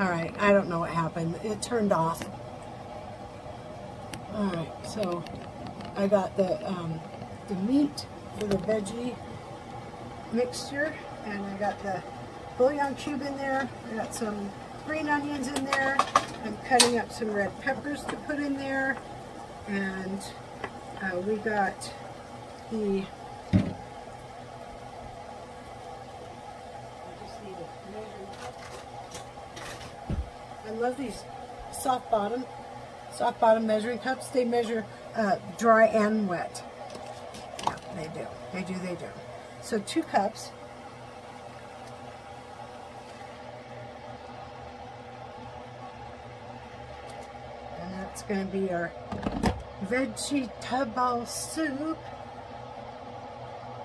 All right, I don't know what happened. It turned off. All right, so I got the meat for the veggie mixture, and I got the bouillon cube in there. I got some green onions in there. I'm cutting up some red peppers to put in there, and we got the. I love these soft bottom measuring cups. They measure dry and wet. Yeah, they do. They do. So 2 cups. And that's going to be our vegetable soup.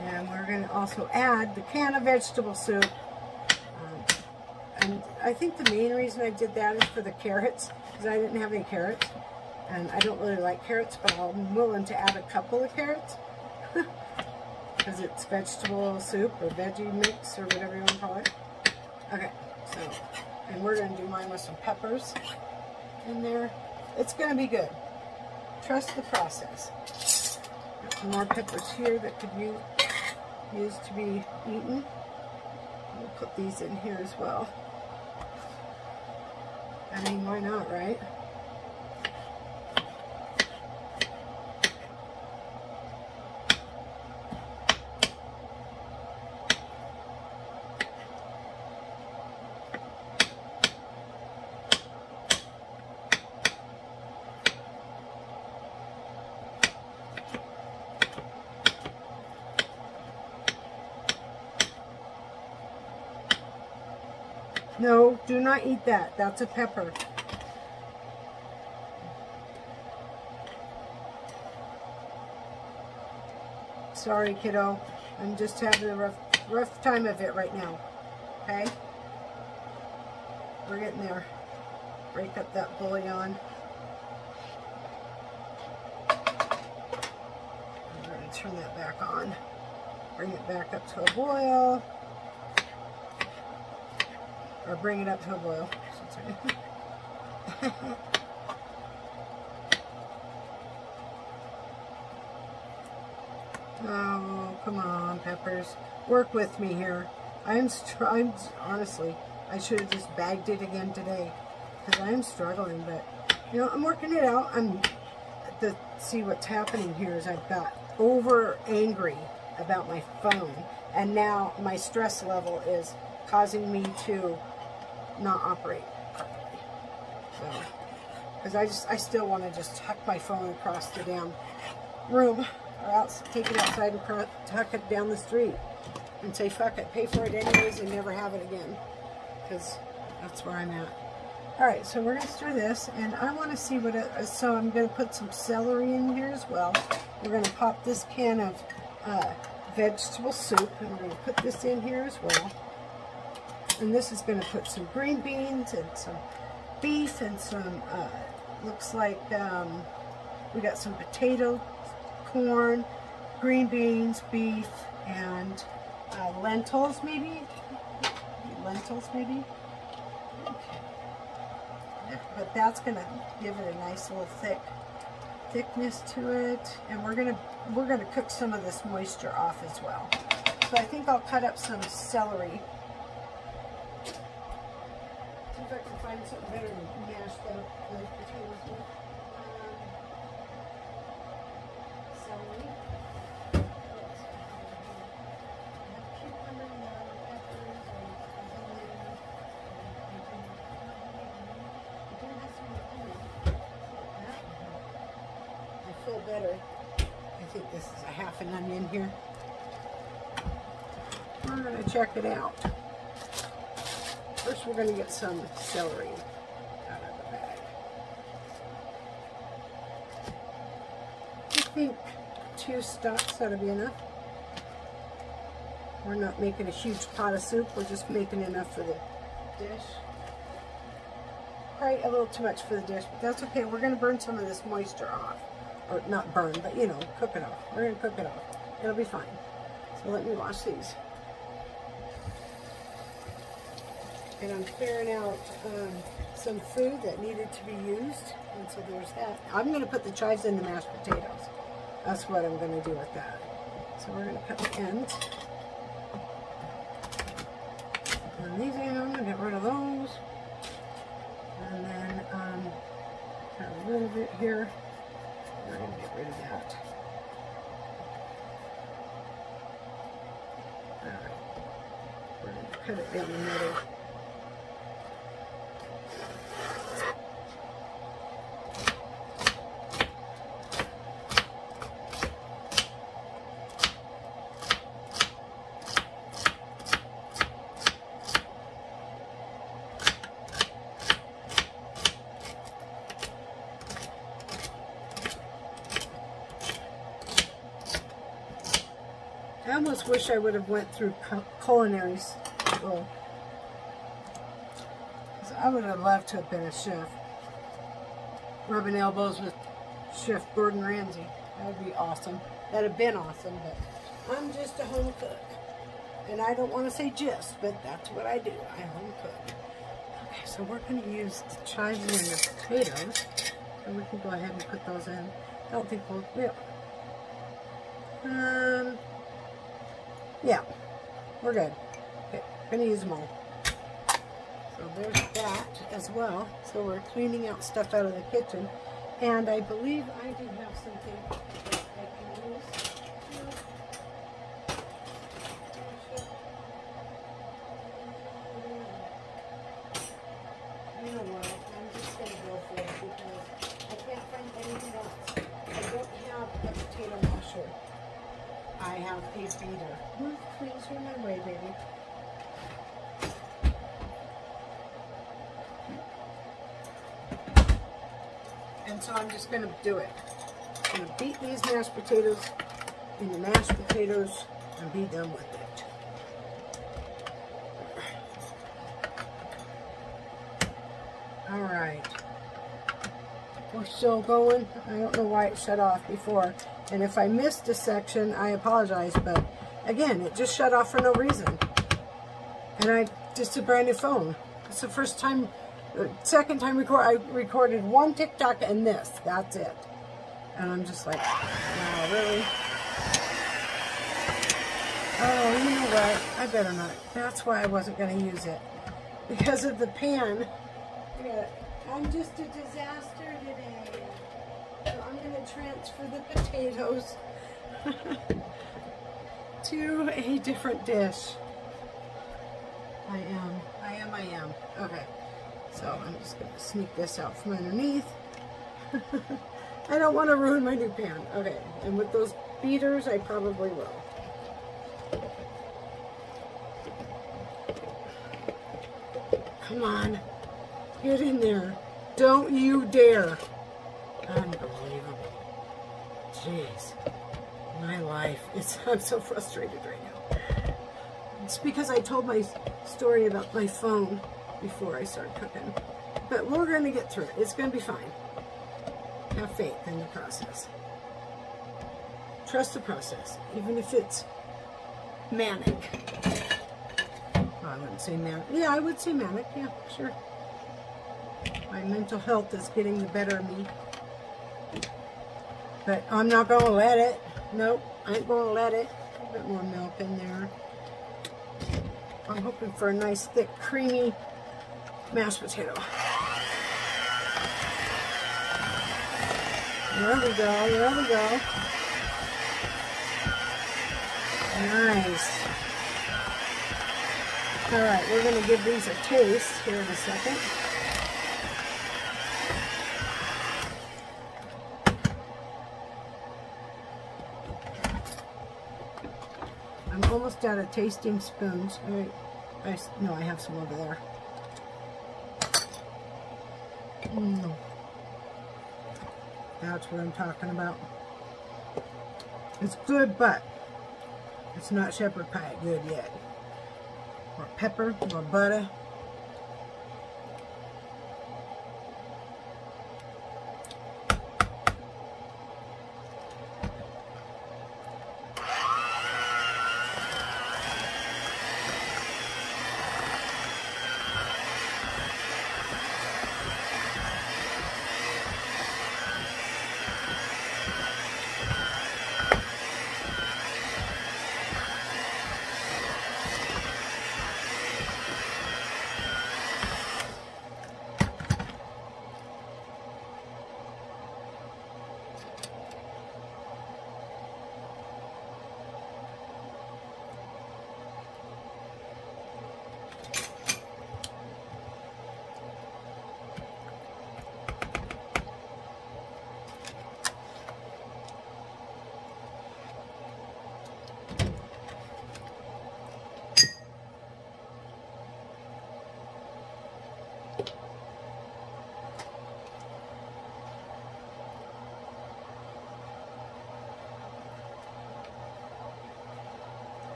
And we're going to also add the can of vegetable soup. And I think the main reason I did that is for the carrots, because I didn't have any carrots. And I don't really like carrots, but I'm willing to add a couple of carrots. Because it's vegetable soup or veggie mix or whatever you want to call it. Okay, so, and we're going to do mine with some peppers in there. It's going to be good. Trust the process. Got some more peppers here that could use to be eaten. We'll put these in here as well. I mean, why not, right? No, do not eat that. That's a pepper. Sorry, kiddo. I'm just having a rough time of it right now. Okay? We're getting there. Break up that bouillon. I'm going to turn that back on. Bring it back up to a boil. Or bring it up to a boil. Oh, come on, peppers. Work with me here. I'm honestly, I should have just bagged it again today. Because I'm struggling, but, you know, I'm working it out. See what's happening here is I've got over angry about my phone. And now my stress level is causing me to not operate properly. So, because I still want to just tuck my phone across the damn room, or take it outside and tuck it down the street and say, fuck it, pay for it anyways and never have it again. Because that's where I'm at. Alright, so we're going to stir this, and I want to see what it is. So I'm going to put some celery in here as well. We're going to pop this can of vegetable soup, and we're going to put this in here as well. And this is going to put some green beans and some beef and some, looks like we got some potatoes, corn, green beans, beef, and lentils maybe? Lentils maybe? Okay. But that's going to give it a nice little thickness to it. And we're gonna cook some of this moisture off as well. So I think I'll cut up some celery. See if I can find something better than mash the potatoes with. Celery. I feel better. I think this is a half an onion here. We're going to check it out. First, we're going to get some celery out of the bag. I think 2 stalks ought to be enough. We're not making a huge pot of soup. We're just making enough for the dish. Probably a little too much for the dish, but that's okay. We're going to burn some of this moisture off. Or not burn, but you know, cook it off. We're going to cook it off. It'll be fine. So let me wash these. and I'm clearing out some food that needed to be used, and so there's that. I'm going to put the chives in the mashed potatoes. That's what I'm going to do with that. So we're going to cut the ends. And these in, I'm going to get rid of those. And then cut a little bit here. We're going to get rid of that. Alright. We're going to cut it down the middle. I almost wish I would have went through culinary school. I would have loved to have been a chef. Rubbing elbows with Chef Gordon Ramsay. That would be awesome. That would have been awesome, but I'm just a home cook. And I don't want to say just, but that's what I do. I home cook. Okay, so we're going to use the chives and the potatoes. And we can go ahead and put those in. I don't think we'll... Yeah, we're good. Okay, gonna use them all. So there's that as well. So we're cleaning out stuff out of the kitchen. And I believe I do have something that I can use. You know what? I'm just gonna go for it because I can't find anything else. I don't have a potato masher. I have a beater. Move, please, you're in my way, baby. And so I'm just going to do it. I'm going to beat these mashed potatoes into mashed potatoes and be done with it. Alright. We're still going. I don't know why it shut off before. And if I missed a section, I apologize, but again, it just shut off for no reason. And just a brand new phone. It's the first time, second time I recorded one TikTok and this. That's it. And I'm just like, wow, really? Oh, you know what? I better not. That's why I wasn't going to use it. Because of the pan. Yeah, I'm just a disaster today. So I'm going to transfer the potatoes to a different dish. I am. Okay. So I'm just going to sneak this out from underneath. I don't want to ruin my new pan. Okay. And with those beaters, I probably will. Come on. Get in there. Don't you dare. Unbelievable. Jeez. My life. I'm so frustrated right now. It's because I told my story about my phone before I started cooking. But we're going to get through it. It's going to be fine. Have faith in the process. Trust the process, even if it's manic. Well, I wouldn't say manic. Yeah, I would say manic. Yeah, sure. My mental health is getting the better of me. But I'm not going to let it. Nope, I ain't going to let it. A bit more milk in there. I'm hoping for a nice, thick, creamy mashed potato. There we go, there we go. Nice. Alright, we're going to give these a taste here in a second. I'm almost out of tasting spoons. No, I have some over there. That's what I'm talking about. It's good, but it's not shepherd pie good yet. Or pepper, or butter.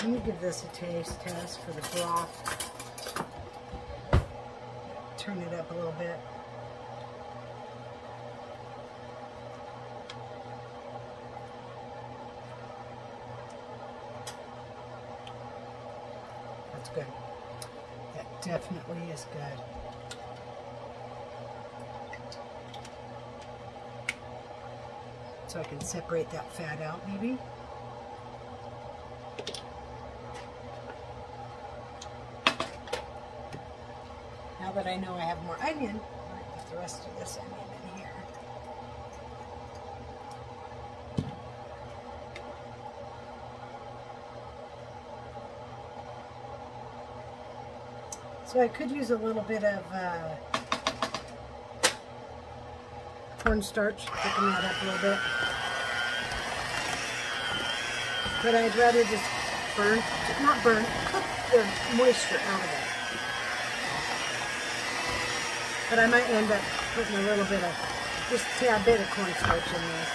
Let me give this a taste test for the broth. Turn it up a little bit. That's good. That definitely is good. So I can separate that fat out maybe. Now that I know I have more onion, I might put the rest of this onion in here. So I could use a little bit of cornstarch, thicken that up a little bit. But I'd rather just not burn, cook the moisture out of it. But I might end up putting a little bit of, just a tad bit of cornstarch in there.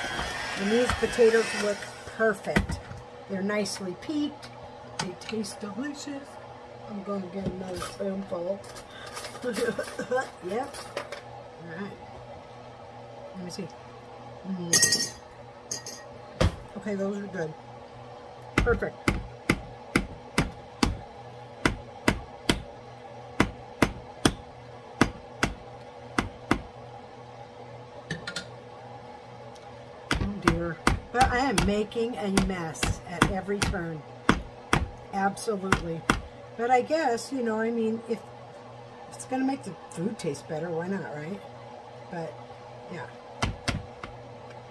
And these potatoes look perfect. They're nicely peaked. They taste delicious. I'm going to get another spoonful. Yep. All right. Let me see. Okay, those are good. Perfect. But I am making a mess at every turn. Absolutely. But I guess, you know, I mean, if it's going to make the food taste better, why not, right? But, yeah.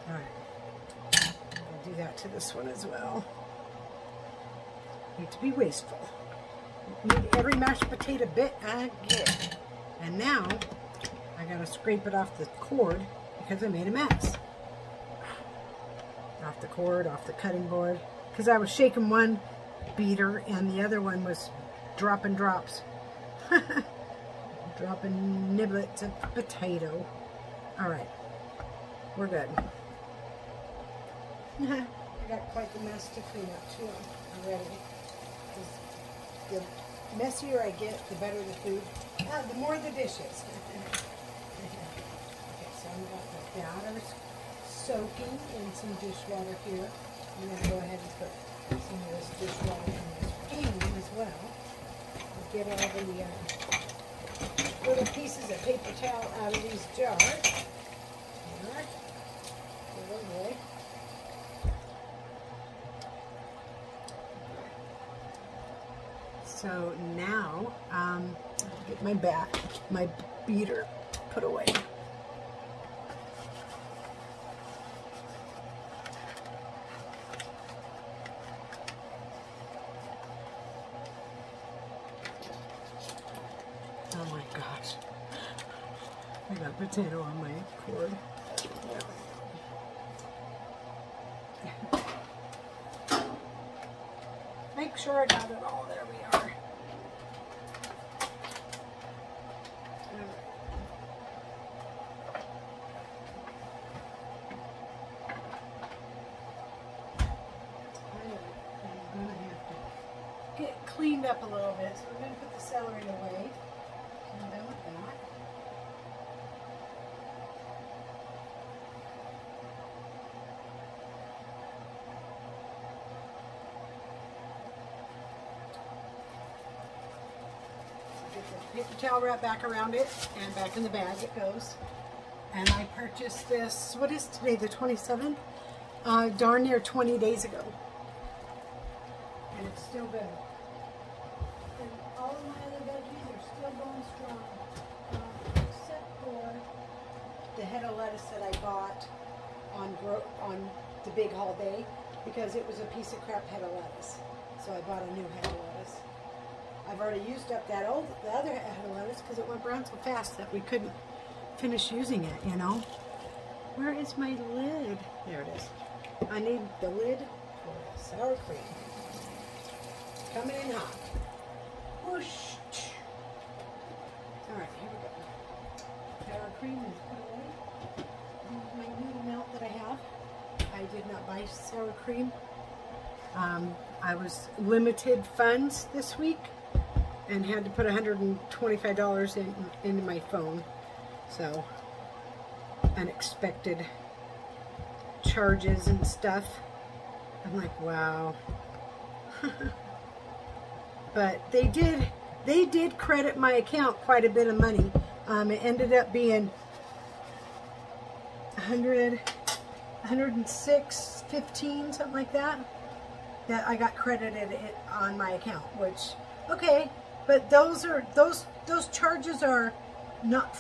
All right. I'll do that to this one as well. Need to be wasteful. Need every mashed potato bit I get. And now, I got to scrape it off the cord because I made a mess. Off the cord, off the cutting board, because I was shaking one beater and the other one was dropping drops. Dropping niblets of potato. All right, we're good. I got quite the mess to clean up too already. The messier I get, the better the food. The more the dishes. Okay, so I've got the batters soaking in some dishwater here. I'm going to go ahead and put some of this dishwater in this pan as well. I'll get all the little pieces of paper towel out of these jars. Alright. Good away. So now, get my beater put away. Oh my gosh. I got potato on my cord. Make sure I got it all. There we are. I'm going to have to get cleaned up a little bit. So I'm going to put the celery away. I'm done with that. Get the towel wrap back around it and back in the bag it goes. And I purchased this, what is today, the 27th? Darn near 20 days ago. And it's still good. And all of my other veggies are still going strong. Except for the head of lettuce that I bought on the big haul day, because it was a piece of crap head of lettuce. So I bought a new head of lettuce. I've already used up the other head of lettuce because it went brown so fast that we couldn't finish using it, you know. Where is my lid? There it is. I need the lid for the sour cream. Coming in hot. Whoosh. Alright, here we go. Sour cream is put away. My noodle melt that I have. I did not buy sour cream. I was limited funds this week and had to put $125 into my phone. So, unexpected charges and stuff. I'm like, wow. But they did credit my account quite a bit of money. It ended up being $106.15, something like that I got credited it on my account, which, okay, but those charges are not,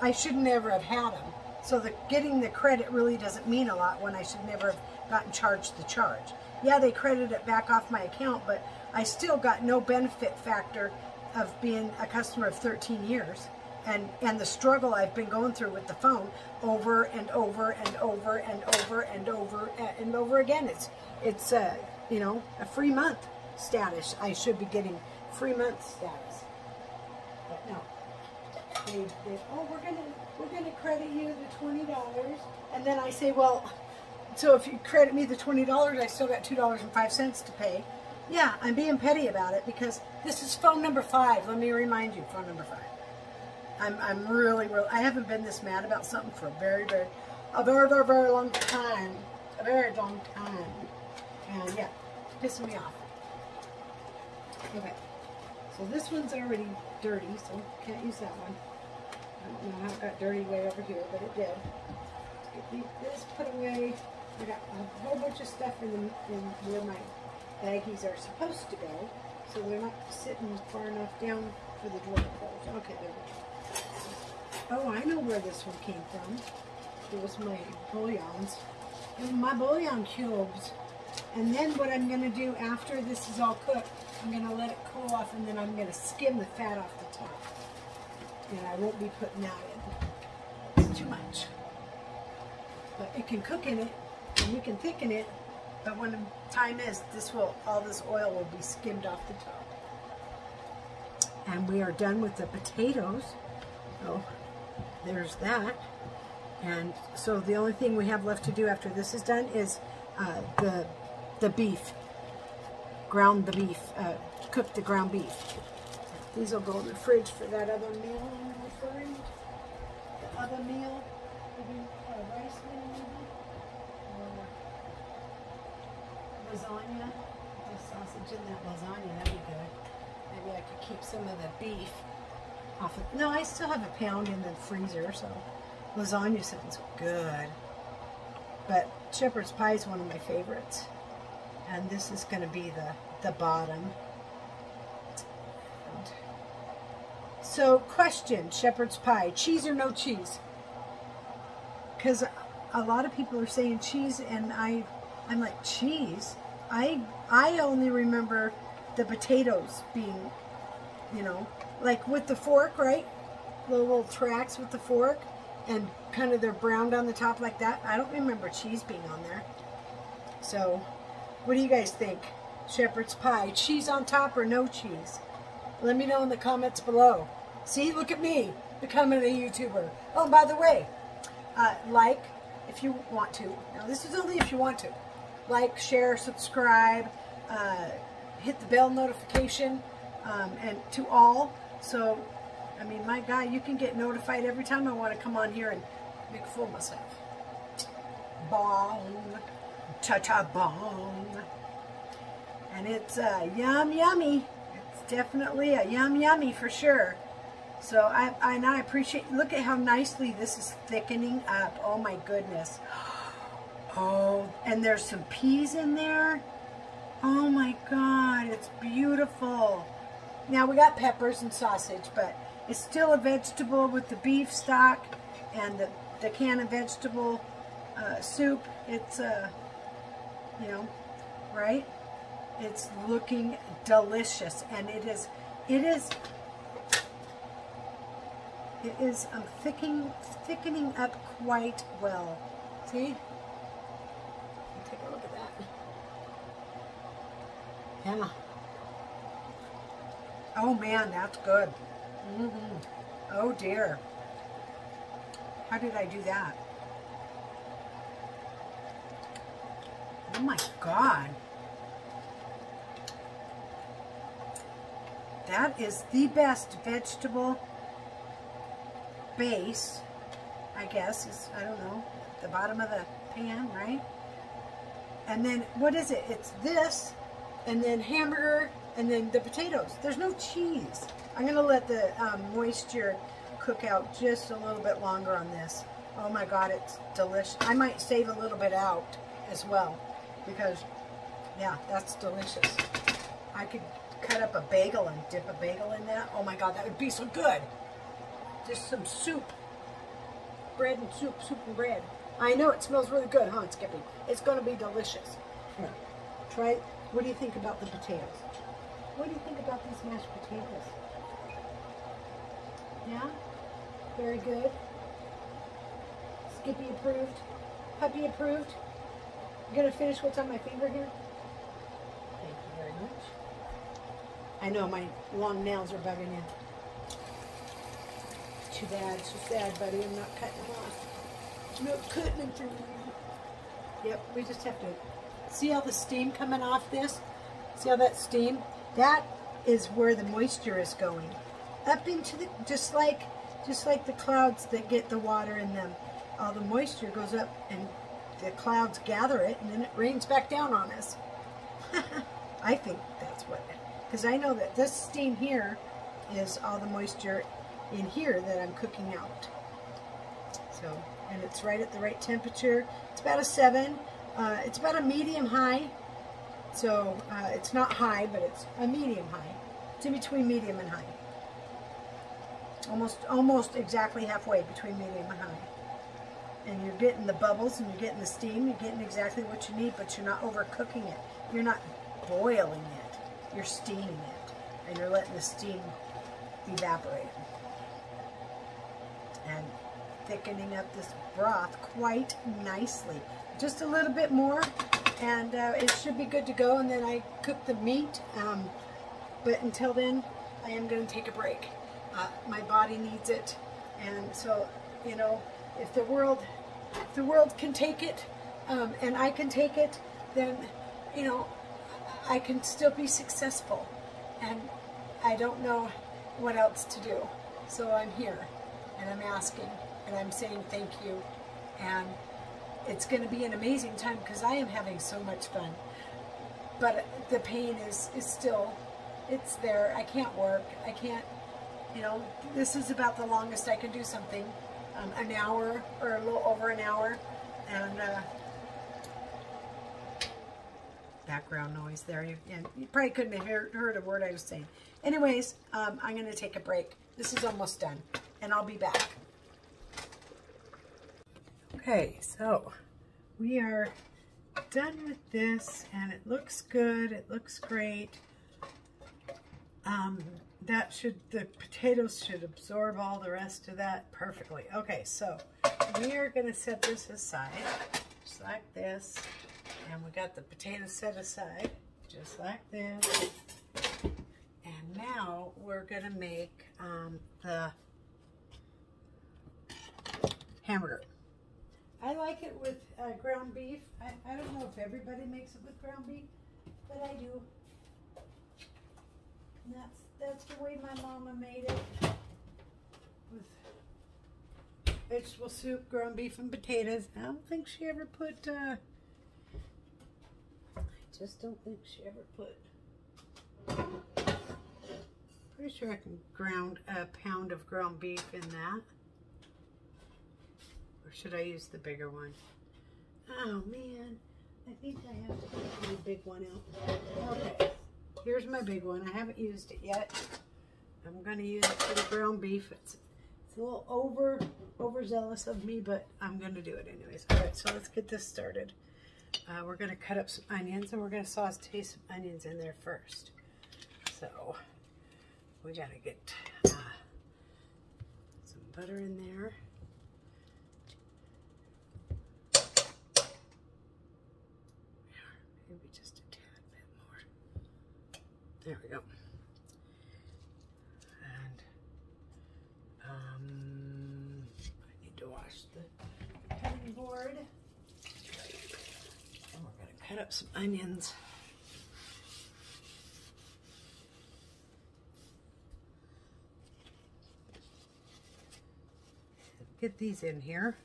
I should never have had them. So getting the credit really doesn't mean a lot when I should never have gotten charged the charge. Yeah, they credited it back off my account, but I still got no benefit factor of being a customer of 13 years. And the struggle I've been going through with the phone over and over and over and over and over and over again. It's you know, a free month status. I should be getting free month status. But no. Oh, we're gonna credit you the $20. And then I say, well, so if you credit me the $20, I still got $2.05 to pay. Yeah, I'm being petty about it because this is phone number 5. Let me remind you, phone number 5. I'm really, I haven't been this mad about something for a very long time. A very long time. And yeah, pissing me off. Okay. So this one's already dirty, so can't use that one. I don't know how it got dirty way over here, but it did. Let's get this put away. I got a whole bunch of stuff in where my baggies are supposed to go, so they're not sitting far enough down for the drawer to close. Okay, there we go. Oh, I know where this one came from. It was my bouillons. It was my bouillon cubes. And then what I'm going to do after this is all cooked, I'm going to let it cool off, and then I'm going to skim the fat off the top. And I won't be putting that in. It's too much. But it can cook in it, and we can thicken it. But when the time is, all this oil will be skimmed off the top. And we are done with the potatoes. So there's that. And so the only thing we have left to do after this is done is the beef. Ground the beef. Cook the ground beef. These will go in the fridge for that other meal I'm referring to. The other meal. Maybe a rice meal maybe. Or lasagna. The sausage in that lasagna, that'd be good. Maybe I could keep some of the beef off of, no, I still have a pound in the freezer, so lasagna sounds good. But shepherd's pie is one of my favorites. And this is going to be the bottom. And so, question, shepherd's pie, cheese or no cheese? Because a lot of people are saying cheese, and I'm like, cheese? I only remember the potatoes being, you know, like with the fork, right? The little tracks with the fork, and kind of they're browned on the top like that. I don't remember cheese being on there. So, what do you guys think? Shepherd's pie, cheese on top or no cheese? Let me know in the comments below. See, look at me, becoming a YouTuber. Oh, by the way, like if you want to. Now, this is only if you want to. Like, share, subscribe, hit the bell notification, and to all. So, I mean, my God, you can get notified every time I want to come on here and make a fool of myself. Bong. Cha-cha bong. And it's yummy. It's definitely a yummy for sure. So, I appreciate, look at how nicely this is thickening up. Oh, my goodness. Oh, and there's some peas in there. Oh, my God, it's beautiful. Now, we got peppers and sausage, but it's still a vegetable with the beef stock and the can of vegetable soup. It's, you know, right? It's looking delicious, and it is thickening up quite well. See? Take a look at that. Yeah. Oh man, that's good. Oh dear. How did I do that? Oh my God. That is the best vegetable base, I guess. I don't know, the bottom of the pan, right? And then, what is it? It's this, and then hamburger, and then the potatoes. There's no cheese. I'm going to let the moisture cook out just a little bit longer on this. Oh my God, it's delicious. I might save a little bit out as well, because, yeah, that's delicious. I could cut up a bagel and dip a bagel in that. Oh my God, that would be so good. Just some soup. Bread and soup, soup and bread. I know it smells really good, huh, Skippy? It's going to be delicious. Here, try it. What do you think about the potatoes? What do you think about these mashed potatoes? Yeah? Very good. Skippy approved. Puppy approved. I'm going to finish what's on my finger here. Thank you very much. I know my long nails are bugging you. Too bad, too sad, buddy. I'm not cutting them off. I'm not cutting them for you. Yep, we just have to see all the steam coming off this. See all that steam? That is where the moisture is going. Up into the, just like the clouds that get the water in them. All the moisture goes up and the clouds gather it and then it rains back down on us. I think that's what, because I know that this steam here is all the moisture in here that I'm cooking out. So, and it's right at the right temperature. It's about a 7. It's about a medium high. So it's not high, but it's a medium high. It's in between medium and high. Almost exactly halfway between medium and high. And you're getting the bubbles and you're getting the steam. You're getting exactly what you need, but you're not overcooking it. You're not boiling it. You're steaming it. And you're letting the steam evaporate. And thickening up this broth quite nicely. Just a little bit more, and it should be good to go. And then I cook the meat. But until then, I am going to take a break. My body needs it, and so, you know, if the world can take it, and I can take it, then, you know, I can still be successful. And I don't know what else to do. So I'm here, and I'm asking, and I'm saying thank you. And it's going to be an amazing time because I am having so much fun. But the pain is still, it's there. I can't work. I can't, you know, this is about the longest I can do something. An hour or a little over an hour. And background noise there. You probably couldn't have heard a word I was saying. Anyways, I'm going to take a break. This is almost done, and I'll be back. Okay, so we are done with this, and it looks good. It looks great. The potatoes should absorb all the rest of that perfectly. Okay, so we are going to set this aside, just like this. And we got the potatoes set aside, just like this. And now we're going to make the hamburger. I like it with ground beef. I don't know if everybody makes it with ground beef, but I do. And that's the way my mama made it. With vegetable soup, ground beef, and potatoes. I don't think she ever put, I just don't think she ever put, pretty sure I can ground a pound of ground beef in that. Or should I use the bigger one? Oh man, I think I have to get my big one out. Okay, here's my big one. I haven't used it yet. I'm going to use it for the ground beef. It's a little overzealous of me, but I'm going to do it anyways. All right, so let's get this started. We're going to cut up some onions, and we're going to saute some onions in there first. So we got to get some butter in there. Maybe just a tad bit more. There we go. And I need to wash the cutting board. And we're going to cut up some onions. get these in here.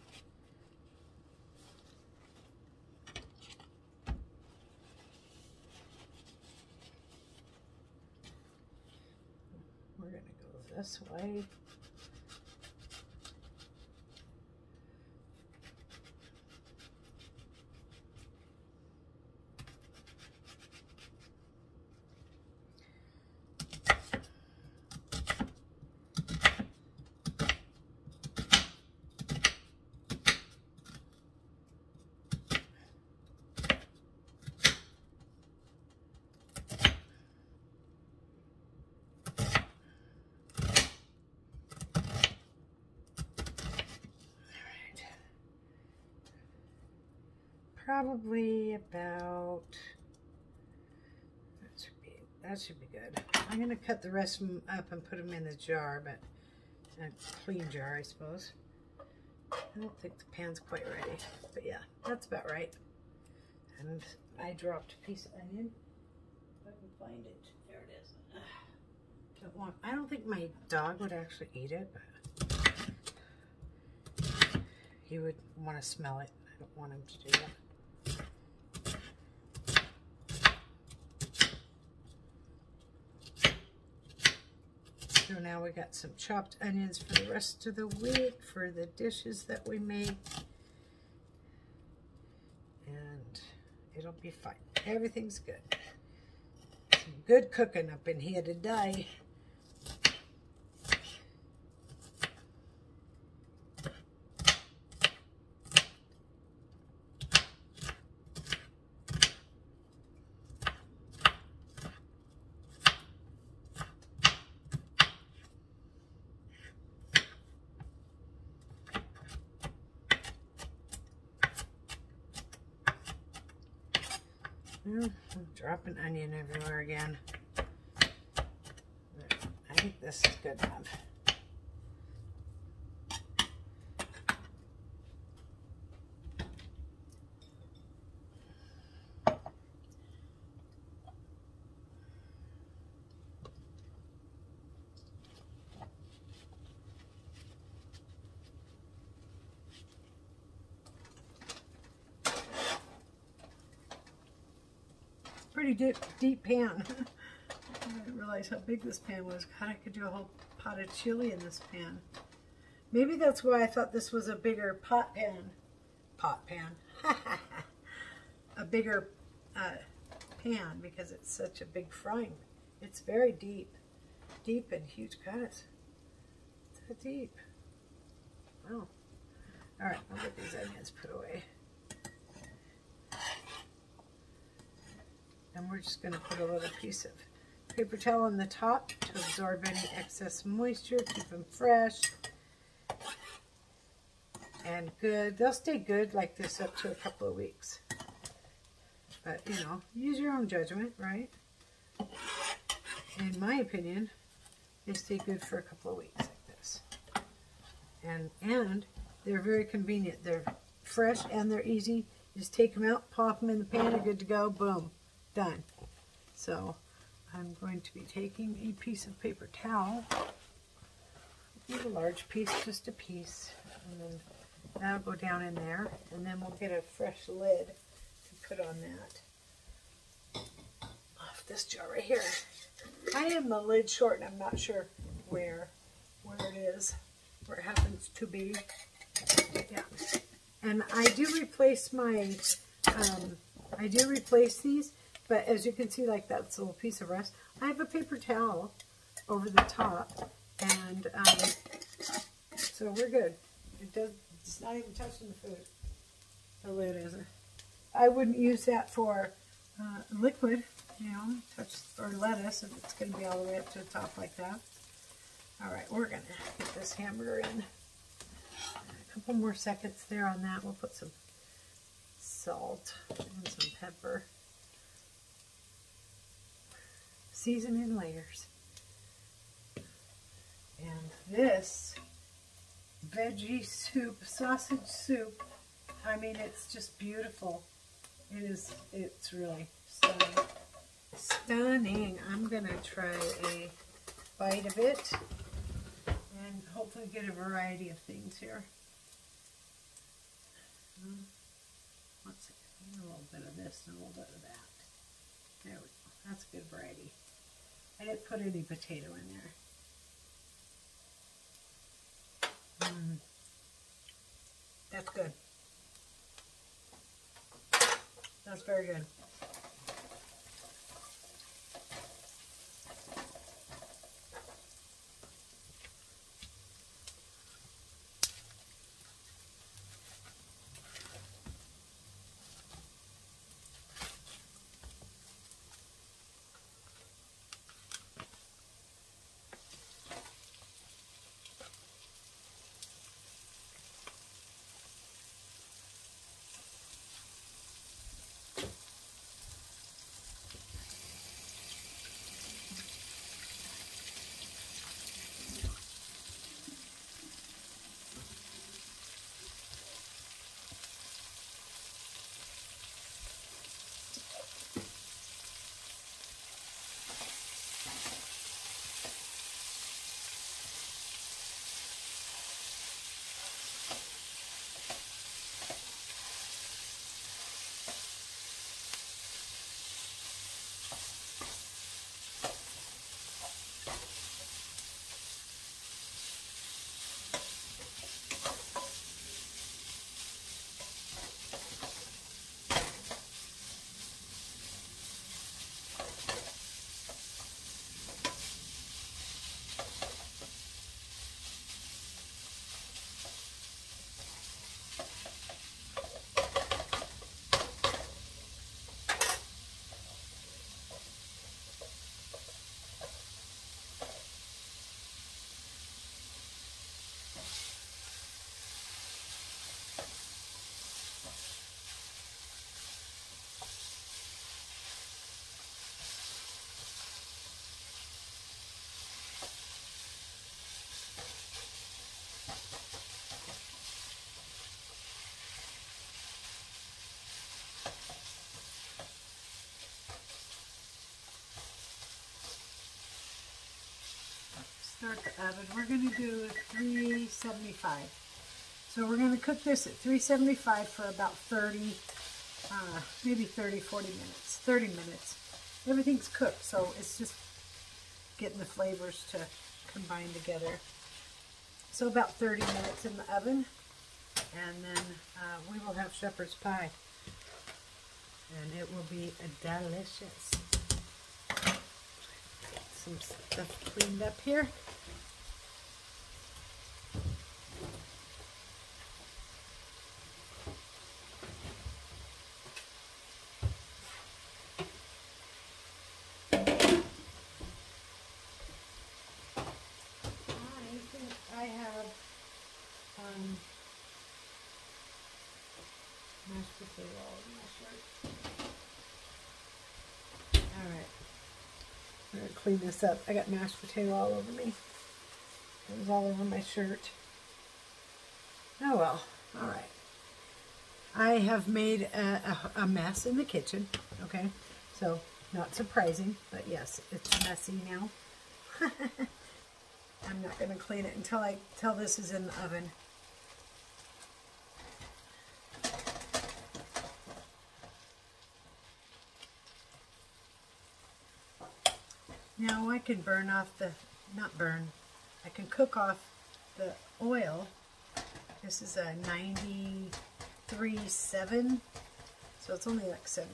We're going to go this way. Probably about, that should be good. I'm going to cut the rest of them up and put them in the jar, but a clean jar, I suppose. I don't think the pan's quite ready, but yeah, that's about right. And I dropped a piece of onion. If I can find it. There it is. I don't think my dog would actually eat it, but he would want to smell it. I don't want him to do that. So now we got some chopped onions for the rest of the week for the dishes that we make. And it'll be fine. Everything's good. Some good cooking up in here today. I'm dropping onion everywhere again. I think this is good enough. Pretty deep pan. I didn't realize how big this pan was. God, I could do a whole pot of chili in this pan. Maybe that's why I thought this was a bigger pot pan. Pot pan. A bigger pan, because it's such a big frying. It's very deep. Deep and huge. God, it's so deep. Wow. Alright, I'll get these onions put away. And we're just going to put a little piece of paper towel on the top to absorb any excess moisture, keep them fresh and good. They'll stay good like this up to a couple of weeks. But, you know, use your own judgment, right? In my opinion, they stay good for a couple of weeks like this. And they're very convenient. They're fresh and they're easy. You just take them out, pop them in the pan, they're good to go, boom. Done. So I'm going to be taking a piece of paper towel. Not a large piece, just a piece. And then that'll go down in there. And then we'll get a fresh lid to put on that. Off this jar right here. I am the lid short and I'm not sure where it is, where it happens to be. Yeah. And I do replace my, these. But as you can see, like that's a little piece of rust. I have a paper towel over the top, and so we're good. It's not even touching the food. The lid isn't. I wouldn't use that for liquid, you know, or lettuce if it's going to be all the way up to the top like that. All right, we're going to get this hamburger in. A couple more seconds there on that. We'll put some salt and some pepper. Season in layers. And this veggie soup, sausage soup, I mean, it's just beautiful. It's really stunning. Stunning. I'm going to try a bite of it and hopefully get a variety of things here. Let's see, a little bit of this and a little bit of that. There we go. That's a good variety. I didn't put any potato in there. That's good. That's very good. Start the oven. We're going to do 375. So we're going to cook this at 375 for about 30, maybe 30, 40 minutes, 30 minutes. Everything's cooked, so it's just getting the flavors to combine together. So about 30 minutes in the oven, and then we will have shepherd's pie, and it will be delicious. Get some stuff cleaned up here. I have mashed potato all in my shirt. Alright, I'm going to clean this up. I got mashed potato all over me. It was all over my shirt. Oh well, alright. I have made a mess in the kitchen, okay? So, not surprising, but yes, it's messy now. I'm not going to clean it until this is in the oven. Now I can burn off I can cook off the oil. This is a 93.7, so it's only like 7%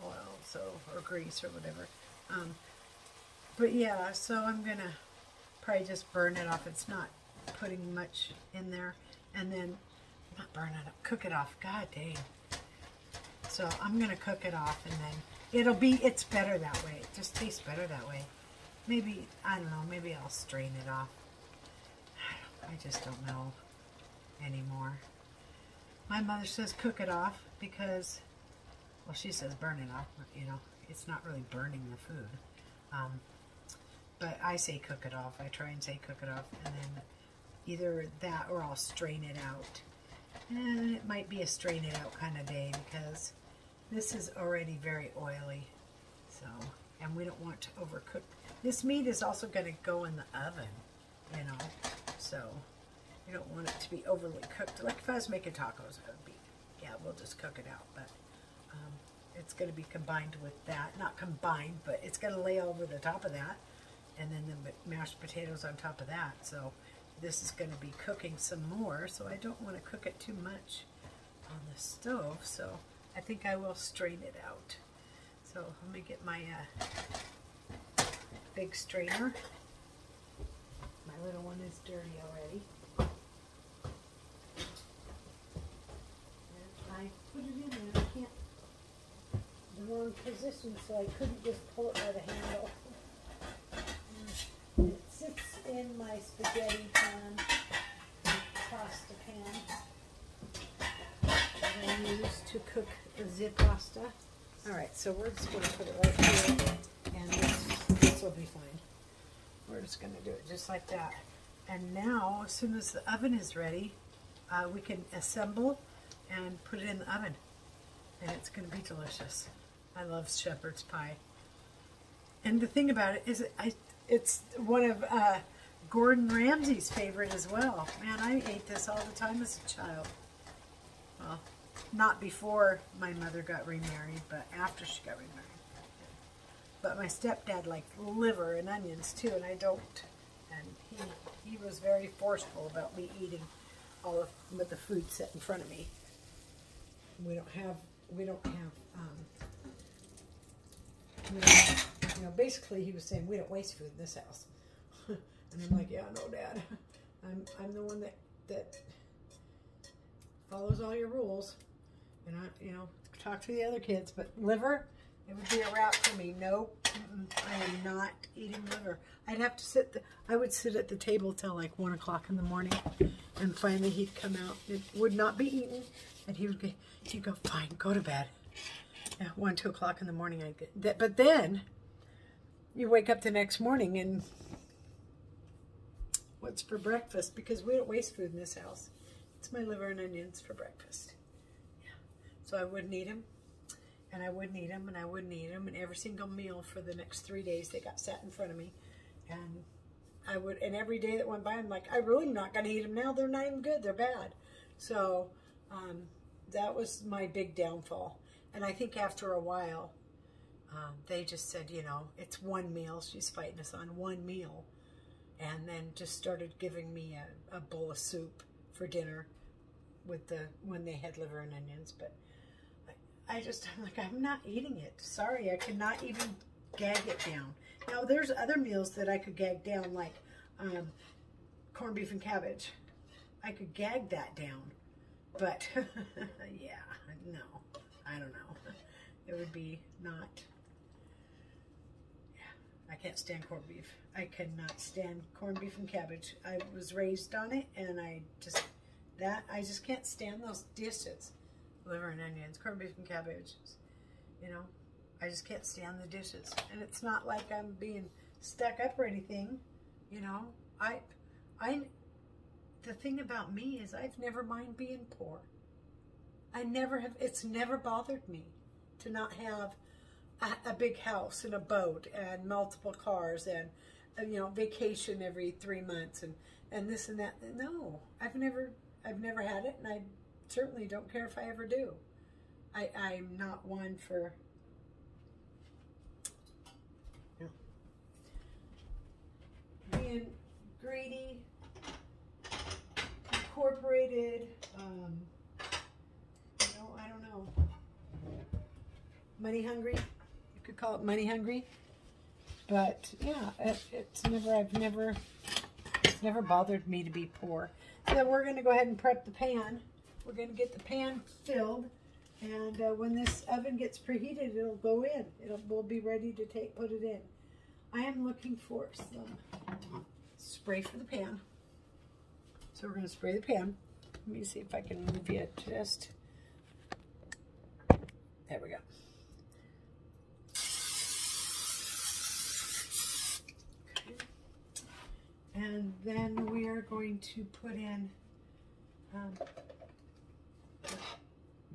oil, so, or grease or whatever. But yeah, so I'm going to probably just burn it off. It's not putting much in there. And then, not burn it up, cook it off. God dang. So I'm going to cook it off, and then it's better that way. It just tastes better that way. Maybe, I don't know, maybe I'll strain it off. I just don't know anymore. My mother says cook it off because, well, she says burn it off. You know, it's not really burning the food. But I say cook it off. I try and say cook it off, and then either that or I'll strain it out. And it might be a strain it out kind of day because this is already very oily. So, and we don't want to overcook. This meat is also going to go in the oven, you know. So, you don't want it to be overly cooked. Like if I was making tacos, I would be yeah, we'll just cook it out. But it's going to be combined with that. Not combined, but it's going to lay over the top of that. And then the mashed potatoes on top of that. So this is going to be cooking some more. So I don't want to cook it too much on the stove. So I think I will strain it out. So let me get my big strainer. My little one is dirty already. And I put it in there. I can't, the wrong position, so I couldn't just pull it by the handle. And it sits in my spaghetti pan, pasta pan that I use to cook the zip pasta. Alright, so we're just going to put it right here, and this will be fine. We're just going to do it just like that. And now, as soon as the oven is ready, we can assemble and put it in the oven. And it's going to be delicious. I love shepherd's pie. And the thing about it is, it's one of Gordon Ramsay's favorite as well. Man, I ate this all the time as a child. Well, not before my mother got remarried, but after she got remarried. But my stepdad liked liver and onions too, and I don't. And he was very forceful about me eating all of the food set in front of me. We don't have, you know, basically he was saying we don't waste food in this house. And I'm like, yeah, no, Dad. I'm the one that follows all your rules. And I, you know, talk to the other kids, but liver, it would be a wrap for me. Nope, I am not eating liver. I'd have to I would sit at the table till like 1 o'clock in the morning, and finally he'd come out. It would not be eaten, and he'd go, fine, go to bed. Yeah, 1, 2 o'clock in the morning I'd get that. But then you wake up the next morning and what's for breakfast? Because we don't waste food in this house. It's my liver and onions for breakfast. So I wouldn't eat them, and I wouldn't eat them, and I wouldn't eat them, and every single meal for the next 3 days they got sat in front of me, and and every day that went by, I'm like, I really am not going to eat them now. They're not even good. They're bad. So that was my big downfall, and I think after a while, they just said, you know, it's one meal. She's fighting us on one meal, and then just started giving me a bowl of soup for dinner when they had liver and onions, but I'm like, I'm not eating it. Sorry, I cannot even gag it down. Now, there's other meals that I could gag down, like corned beef and cabbage. I could gag that down, but yeah, no, I don't know. It would be not, yeah, I can't stand corned beef. I cannot stand corned beef and cabbage. I was raised on it, and I just can't stand those dishes. Liver and onions, corned beef and cabbage, you know, I just can't stand the dishes. And it's not like I'm being stuck up or anything, you know. The thing about me is I've never mind being poor. I never have, it's never bothered me to not have a big house and a boat and multiple cars and you know, vacation every 3 months and this and that. No, I've never had it, and I certainly don't care if I ever do. I'm not one for, you know, being greedy, incorporated, you know, I don't know, money hungry. You could call it money hungry. But yeah, it's never bothered me to be poor. So then we're going to go ahead and prep the pan. We're going to get the pan filled, and when this oven gets preheated, it'll go in. We'll be ready to put it in. I am looking for some spray for the pan. So we're going to spray the pan. Let me see if I can move you just. There we go. And then we are going to put in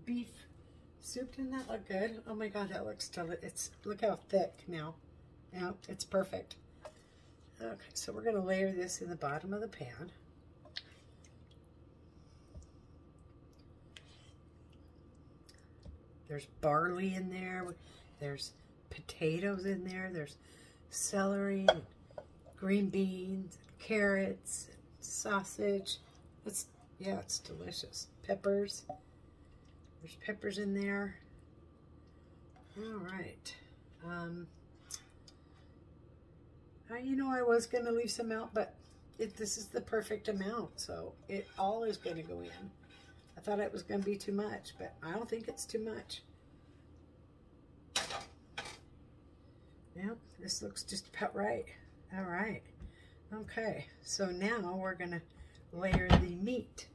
beef soup. Didn't that look good? Oh my God, that looks delicious. Look how thick now. Yeah, it's perfect. Okay, so we're going to layer this in the bottom of the pan. There's barley in there. There's potatoes in there. There's celery, and green beans, carrots, sausage. Yeah, it's delicious. Peppers. There's peppers in there. All right. You know, I was going to leave some out, but this is the perfect amount, so it all is going to go in. I thought it was going to be too much, but I don't think it's too much. Yeah, this looks just about right. All right. Okay, so now we're going to layer the meat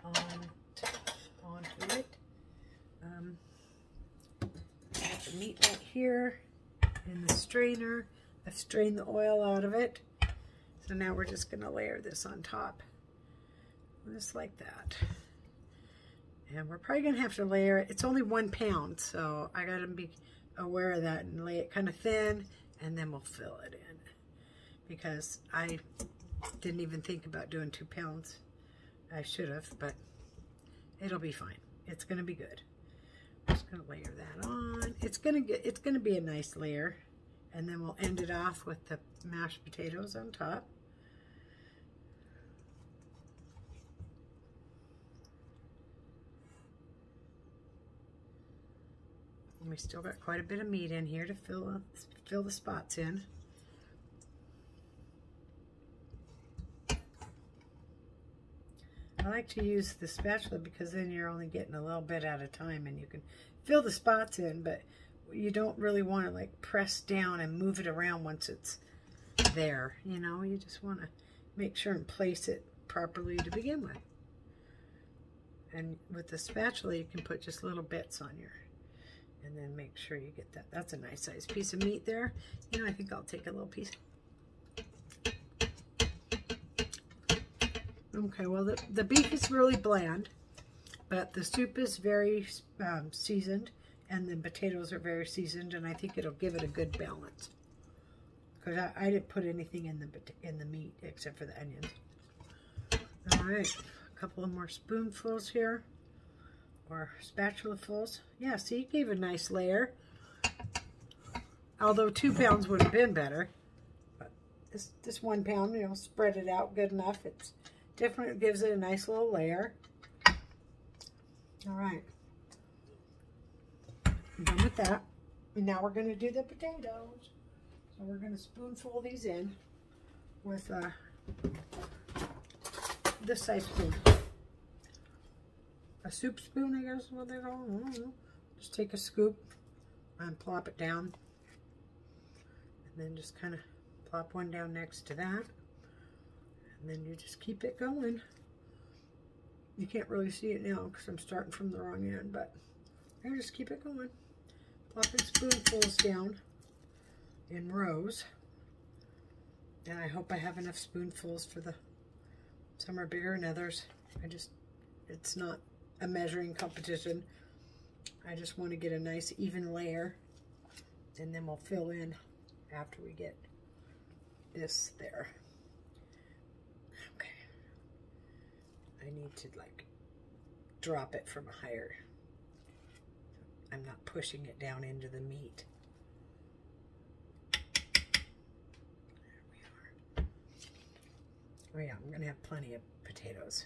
onto it. I have the meat right here in the strainer. I've strained the oil out of it. So now we're just going to layer this on top. Just like that. And we're probably going to have to layer it. It's only 1 pound, so I got to be aware of that and lay it kind of thin, and then we'll fill it in. Because I didn't even think about doing 2 pounds. I should have, but it'll be fine. It's going to be good. I'm just going to layer that on. It's going to be a nice layer. And then we'll end it off with the mashed potatoes on top. And we still got quite a bit of meat in here to fill the spots in. I like to use the spatula because then you're only getting a little bit at a time and you can fill the spots in, but you don't really want to like press down and move it around once it's there. You know, you just want to make sure and place it properly to begin with. And with the spatula, you can put just little bits on your, and then make sure you get that. That's a nice size piece of meat there. You know, I think I'll take a little piece. Okay, well, the beef is really bland, but the soup is very seasoned, and the potatoes are very seasoned, and I think it'll give it a good balance. Because I didn't put anything in the meat except for the onions. All right, a couple of more spoonfuls here, or spatulafuls. Yeah, see, it gave a nice layer. Although 2 pounds would have been better, but this 1 pound, you know, spread it out good enough. It's different. It gives it a nice little layer. All right. I'm done with that. And now we're going to do the potatoes. So we're going to spoonful these in with this size spoon. A soup spoon, I guess is what they call it. I don't know. Just take a scoop and plop it down. And then just kind of plop one down next to that. And then you just keep it going. You can't really see it now because I'm starting from the wrong end, but I just keep it going. Plopping spoonfuls down in rows. And I hope I have enough spoonfuls for some are bigger than others. It's not a measuring competition. I just want to get a nice even layer, and then we'll fill in after we get this there. Okay. I need to like drop it from a higher. I'm not pushing it down into the meat. There we are. Oh yeah, I'm gonna have plenty of potatoes.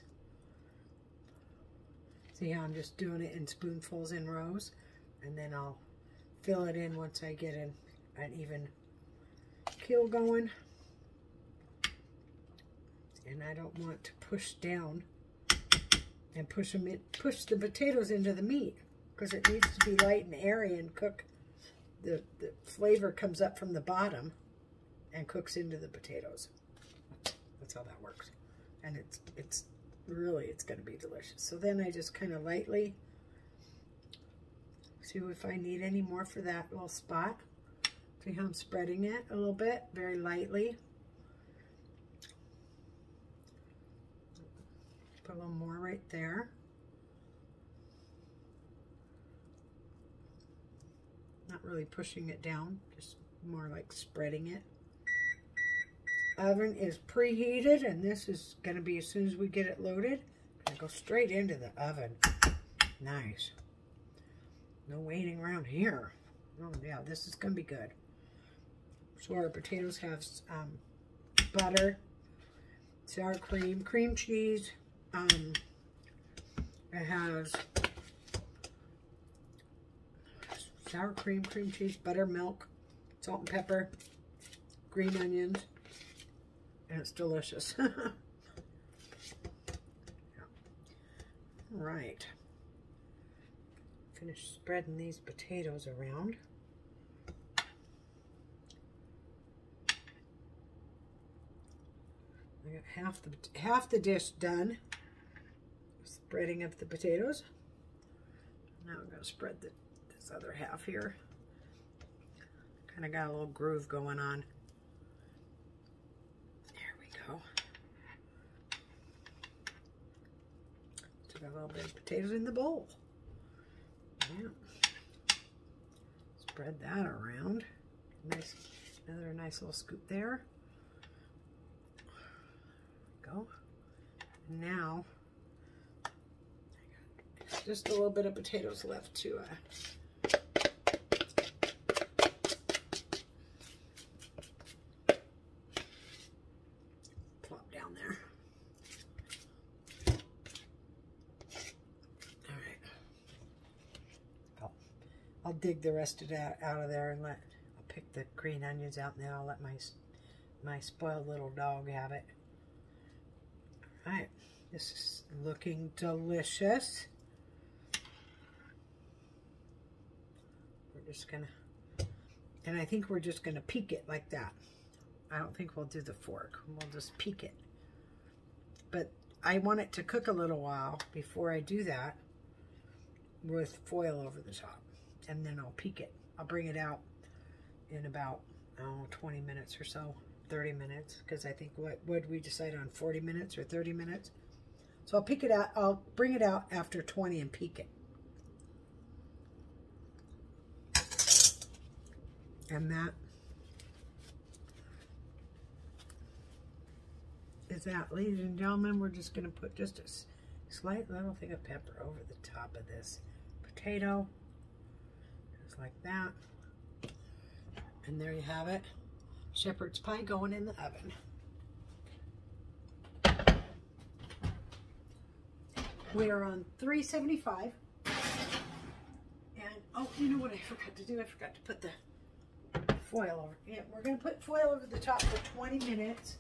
See how I'm just doing it in spoonfuls in rows, and then I'll fill it in once I get an even keel going. And I don't want to push down and push the potatoes into the meat, because it needs to be light and airy and cook. The flavor comes up from the bottom and cooks into the potatoes. That's how that works. And it's going to be delicious. So then I just kind of lightly see if I need any more for that little spot. See how I'm spreading it a little bit, very lightly. Put a little more right there. Not really pushing it down, just more like spreading it. Oven is preheated, and this is going to be, as soon as we get it loaded, going to go straight into the oven. Nice. No waiting around here. Oh yeah, this is gonna be good. So our potatoes have butter, sour cream, cream cheese. It has sour cream, cream cheese, buttermilk, salt and pepper, green onions, and it's delicious. All right. Finish spreading these potatoes around. I got half the dish done. Spreading of the potatoes. Now I'm going to spread this other half here. Kind of got a little groove going on. There we go. Took a little bit of potatoes in the bowl. Yeah. Spread that around. Nice, another nice little scoop there. Go. Now, just a little bit of potatoes left to plop down there. All right. I'll dig the rest of that out of there and I'll pick the green onions out, and then I'll let my spoiled little dog have it. All right. This is looking delicious. We're just gonna, and I think we're just gonna peek it like that. I don't think we'll do the fork. We'll just peek it. But I want it to cook a little while before I do that with foil over the top. And then I'll peek it. I'll bring it out in about, 20 minutes or so, 30 minutes. Because I think, what would we decide on, 40 minutes or 30 minutes? So I'll peek it out. I'll bring it out after 20 and peek it. And that is that, ladies and gentlemen. We're just going to put just a slight little thing of pepper over the top of this potato. Just like that. And there you have it. Shepherd's pie going in the oven. We are on 375. And, oh, you know what I forgot to do? I forgot to put the foil over. Yeah, we're going to put foil over the top for 20 minutes.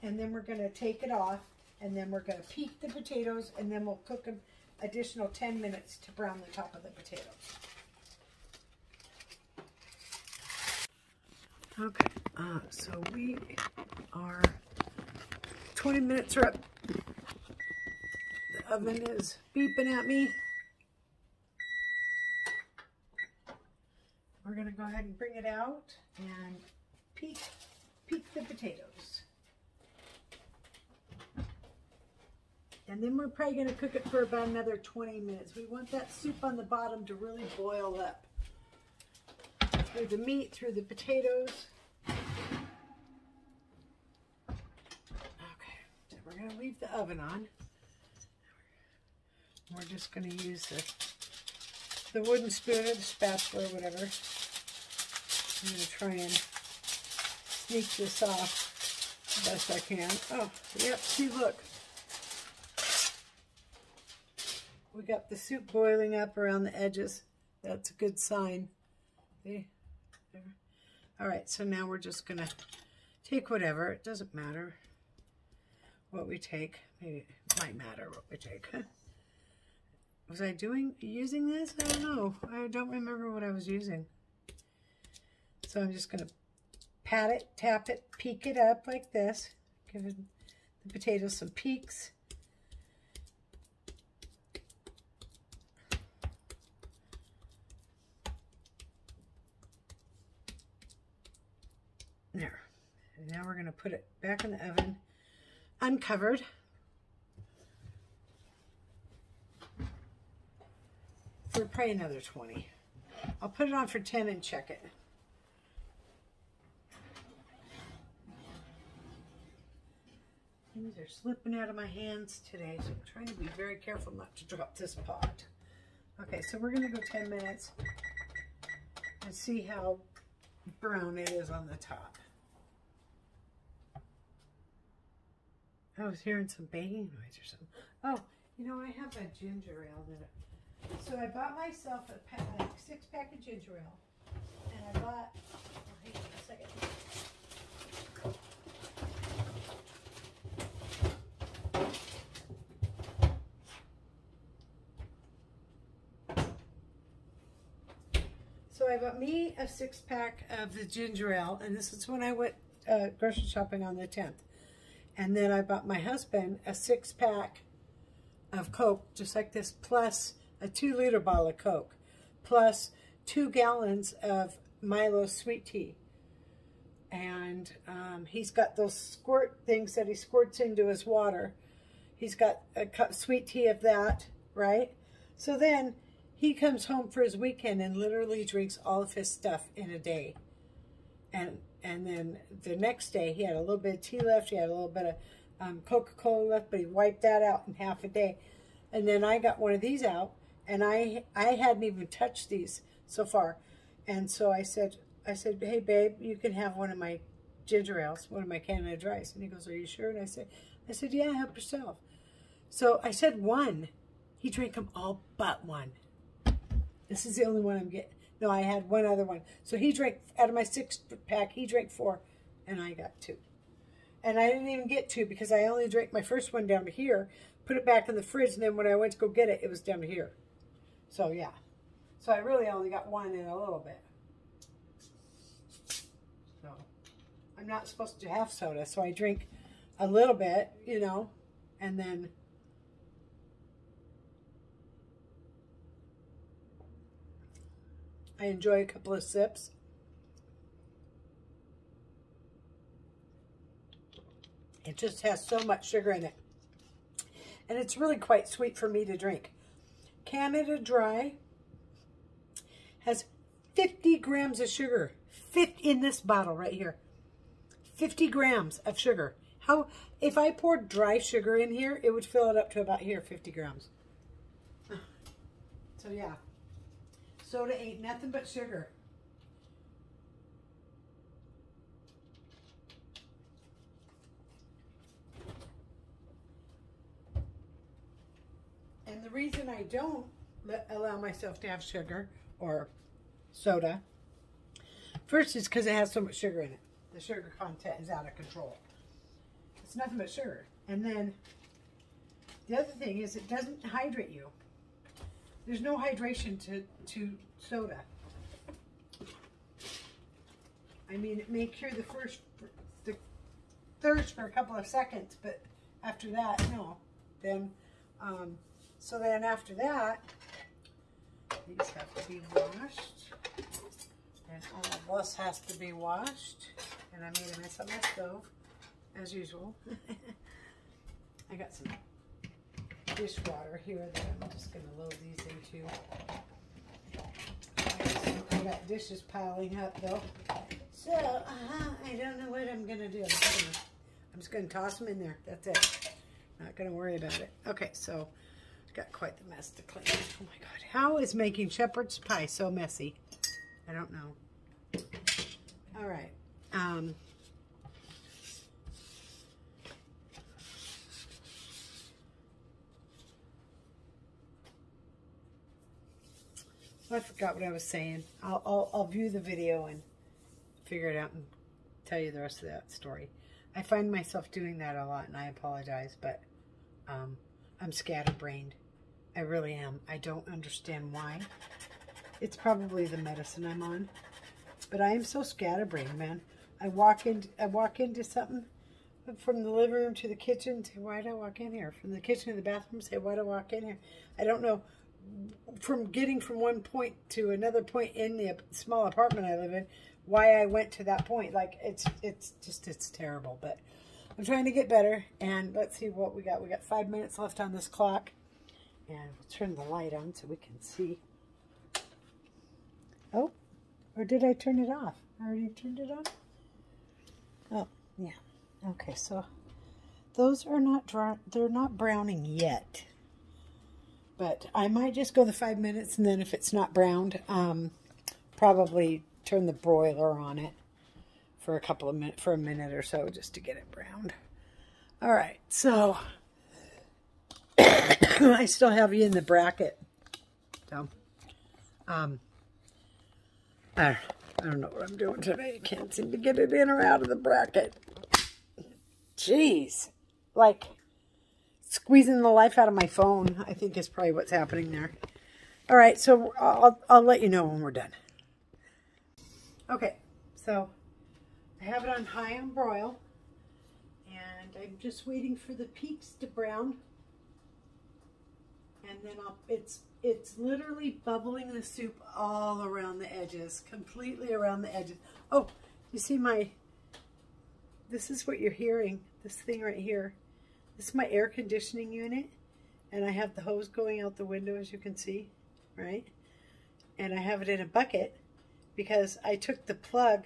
And then we're going to take it off. And then we're going to peek the potatoes. And then we'll cook them additional 10 minutes to brown the top of the potatoes. Okay, so we are 20 minutes are up. The oven is beeping at me. We're going to go ahead and bring it out and peek the potatoes. And then we're probably going to cook it for about another 20 minutes. We want that soup on the bottom to really boil up. Through the meat, through the potatoes. Okay, so we're going to leave the oven on. We're just going to use the wooden spoon or the spatula or whatever. I'm going to try and sneak this off the best I can. Oh, yep, see, look. We got the soup boiling up around the edges. That's a good sign. See? All right, so now we're just gonna take whatever. It doesn't matter what we take. Maybe it might matter what we take. Was I using this? I don't know. I don't remember what I was using. So I'm just gonna pat it, tap it, peek it up like this. Give the potatoes some peeks. There. And now we're going to put it back in the oven, uncovered. For probably another 20. I'll put it on for 10 and check it. Things are slipping out of my hands today, so I'm trying to be very careful not to drop this pot. Okay, so we're going to go 10 minutes and see how brown it is on the top. I was hearing some banging noise or something. Oh, you know, I have a ginger ale in it. So I bought myself a 6-pack of ginger ale. And I bought, oh, hang on a second. So I bought me a 6-pack of the ginger ale, and this is when I went grocery shopping on the 10th. And then I bought my husband a 6-pack of Coke, just like this, plus a 2-liter bottle of Coke, plus 2 gallons of Milo sweet tea. And he's got those squirt things that he squirts into his water. He's got a cup of sweet tea of that, right? So then he comes home for his weekend and literally drinks all of his stuff in a day. And then the next day, he had a little bit of tea left. He had a little bit of Coca-Cola left, but he wiped that out in half a day. And then I got one of these out, and I hadn't even touched these so far. And so I said, hey, babe, you can have one of my ginger ales, one of my Canada Dries. And he goes, are you sure? And I said, yeah, help yourself. So I said one. He drank them all but one. This is the only one I'm getting. No, I had one other one. So he drank, out of my 6-pack, he drank 4, and I got 2. And I didn't even get 2 because I only drank my first one down to here, put it back in the fridge, and then when I went to go get it, it was down to here. So, yeah. So I really only got 1 in a little bit. So I'm not supposed to have soda, so I drink a little bit, you know, and then I enjoy a couple of sips. It just has so much sugar in it. And it's really quite sweet for me to drink. Canada Dry has 50 grams of sugar. In this bottle right here. 50 grams of sugar. How, if I poured dry sugar in here, it would fill it up to about here, 50 grams. So yeah. Soda ain't nothing but sugar. And the reason I don't allow myself to have sugar or soda, first is because it has so much sugar in it. The sugar content is out of control. It's nothing but sugar. And then the other thing is it doesn't hydrate you. There's no hydration to soda. I mean, it may cure the thirst for a couple of seconds, but after that, no. Then, so then after that, these have to be washed, and all of this has to be washed. And I made a mess on my stove, as usual. I got some dishwater here that I'm just going to load these into. I got dishes piling up though, so I don't know what I'm going to do. I'm just going to toss them in there. That's it. Not going to worry about it. Okay, so got quite the mess to clean. Oh my God, how is making shepherd's pie so messy? I don't know. All right. I forgot what I was saying. I'll view the video and figure it out and tell you the rest of that story. I find myself doing that a lot, and I apologize, but I'm scatterbrained. I really am. I don't understand why. It's probably the medicine I'm on, but I am so scatterbrained, man. I walk into something from the living room to the kitchen. Say, why did I walk in here? From the kitchen to the bathroom. Say, why did I walk in here? I don't know. From getting from one point to another point in the small apartment I live in, why I went to that point. Like, it's terrible, but I'm trying to get better. And let's see what we got. We got 5 minutes left on this clock, and we'll turn the light on so we can see. Oh, or did I turn it off? I already turned it on. Oh, yeah. Okay, so those are not dry. They're not browning yet. But I might just go the 5 minutes, and then if it's not browned, probably turn the broiler on it for a minute or so, just to get it browned. All right, so I still have you in the bracket. So, I don't know what I'm doing today. I can't seem to get it in or out of the bracket. Jeez, like squeezing the life out of my phone, I think is probably what's happening there. All right, so I'll let you know when we're done. Okay, so I have it on high on broil, and I'm just waiting for the peaks to brown, and then it's literally bubbling the soup all around the edges, completely around the edges. Oh, you see this is what you're hearing, this thing right here. This is my air conditioning unit, and I have the hose going out the window, as you can see, right? And I have it in a bucket because I took the plug.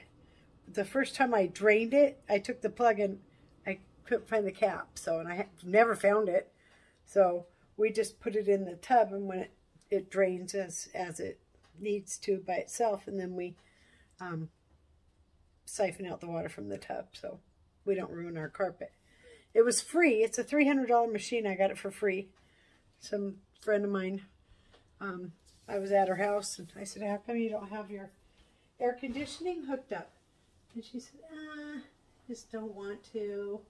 The first time I drained it, I took the plug and I couldn't find the cap. So, and I never found it. So we just put it in the tub, and when it drains as it needs to by itself, and then we siphon out the water from the tub so we don't ruin our carpet. It was free. It's a $300 machine. I got it for free. Some friend of mine, I was at her house, and I said, how come you don't have your air conditioning hooked up? And she said, just don't want to.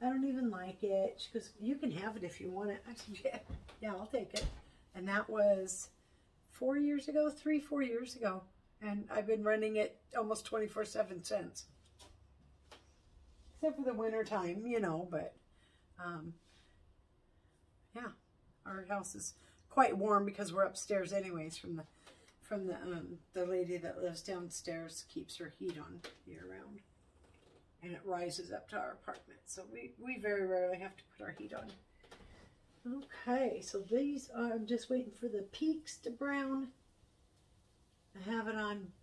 I don't even like it. She goes, you can have it if you want it. I said, yeah, I'll take it. And that was 4 years ago, 4 years ago. And I've been running it almost 24/7 since. Except for the winter time, you know, but yeah, our house is quite warm because we're upstairs anyways from the lady that lives downstairs keeps her heat on year round, and it rises up to our apartment, so we very rarely have to put our heat on. Okay, so these are, I'm just waiting for the peaks to brown. I have it on